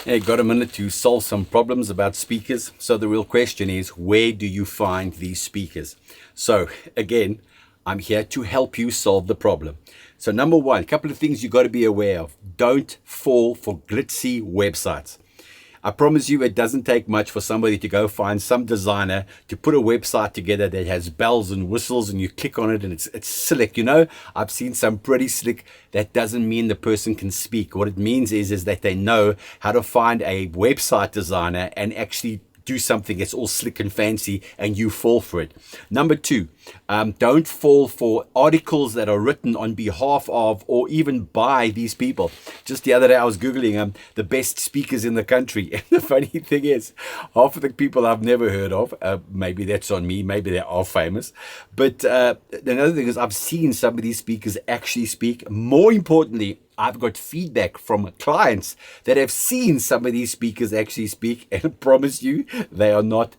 Hey, got a minute to solve some problems about speakers? So the real question is, where do you find these speakers? So again, I'm here to help you solve the problem. So number one, a couple of things you got to be aware of. Don't fall for glitzy websites. I promise you it doesn't take much for somebody to go find some designer to put a website together that has bells and whistles, and you click on it and it's slick. I've seen some pretty slick. That doesn't mean the person can speak. What it means is that they know how to find a website designer and actually do something that's all slick and fancy, and you fall for it. Number two, don't fall for articles that are written on behalf of or even by these people. Just the other day I was Googling the best speakers in the country, and the funny thing is half of the people I've never heard of. Maybe that's on me, maybe they are famous, but another thing is I've seen some of these speakers actually speak. More importantly, I've got feedback from clients that have seen some of these speakers actually speak, and I promise you they are not,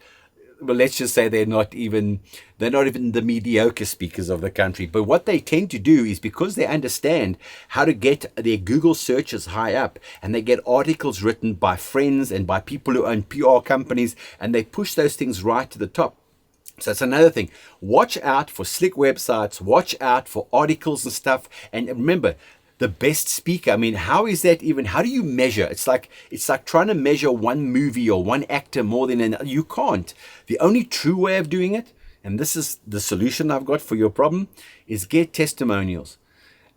well, let's just say they're not even the mediocre speakers of the country. But what they tend to do is, because they understand how to get their Google searches high up, and they get articles written by friends and by people who own PR companies, and they push those things right to the top. So it's another thing. Watch out for slick websites, watch out for articles and stuff. And remember, the best speaker, I mean, how is that even, how do you measure? It's like trying to measure one movie or one actor more than another. You can't. The only true way of doing it, and this is the solution I've got for your problem, is get testimonials.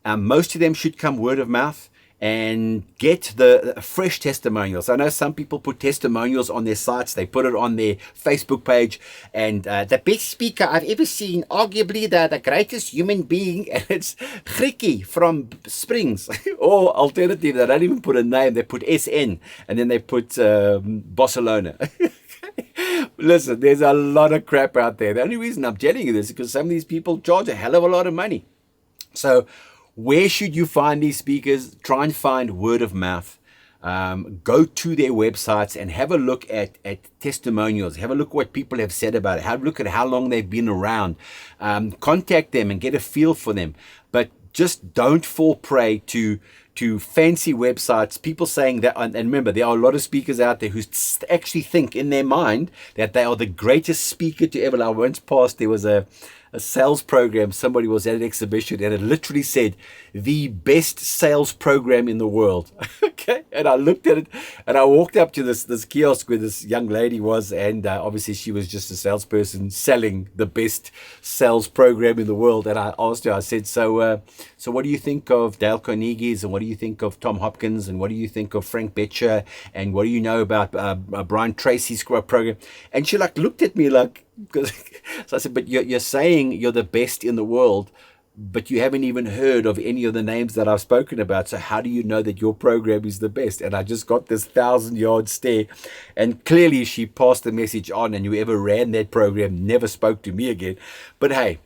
Most of them should come word of mouth, and get the fresh testimonials. I know some people put testimonials on their sites. They put it on their Facebook page, and the best speaker I've ever seen, arguably the greatest human being, and it's Grikie from Springs. Or alternatively, they don't even put a name. They put SN, and then they put Barcelona. Listen, there's a lot of crap out there. The only reason I'm telling you this is because some of these people charge a hell of a lot of money. So where should you find these speakers? Try and find word of mouth. Go to their websites and have a look at testimonials. Have a look at what people have said about it. Have a look at how long they've been around. Contact them and get a feel for them. But just don't fall prey to fancy websites, people saying that. And remember, there are a lot of speakers out there who actually think in their mind that they are the greatest speaker to ever. I once passed, there was a sales program. Somebody was at an exhibition and it literally said the best sales program in the world. Okay. And I looked at it and I walked up to this kiosk where this young lady was, and obviously she was just a salesperson selling the best sales program in the world. And I asked her, I said, so what do you think of Dale Carnegie's, and what do you think of Tom Hopkins, and what do you think of Frank Betcher, and what do you know about Brian Tracy's program? And she looked at me because so I said, but you're saying you're the best in the world, but you haven't even heard of any of the names that I've spoken about. So how do you know that your program is the best? And I just got this 1,000-yard stare. And clearly she passed the message on, and whoever ran that program never spoke to me again. But hey,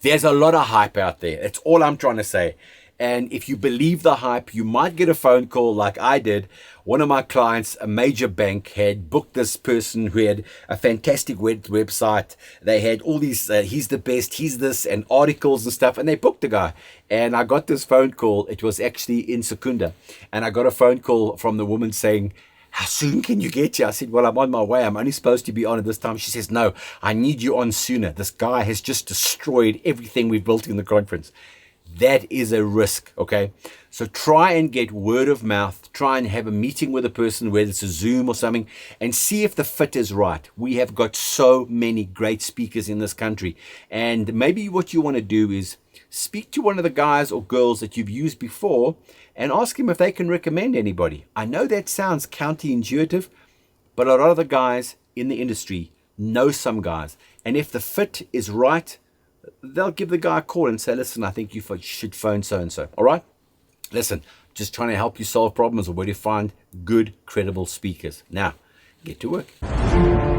there's a lot of hype out there. That's all I'm trying to say. And if you believe the hype, you might get a phone call like I did. One of my clients, a major bank, had booked this person who had a fantastic website. They had all these, he's the best, he's this, and articles and stuff. And they booked the guy. And I got this phone call. It was actually in Secunda. And I got a phone call from the woman saying, how soon can you get here? I said, well, I'm on my way. I'm only supposed to be on at this time. She says, no, I need you on sooner. This guy has just destroyed everything we've built in the conference. That is a risk, okay? So try and get word of mouth. Try and have a meeting with a person, whether it's a Zoom or something, and see if the fit is right. We have got so many great speakers in this country. And maybe what you want to do is speak to one of the guys or girls that you've used before and ask them if they can recommend anybody. I know that sounds counterintuitive, but a lot of the guys in the industry know some guys. And if the fit is right, they'll give the guy a call and say, listen, I think you should phone so-and-so. All right? Listen, just trying to help you solve problems or where to find good, credible speakers. Now, get to work.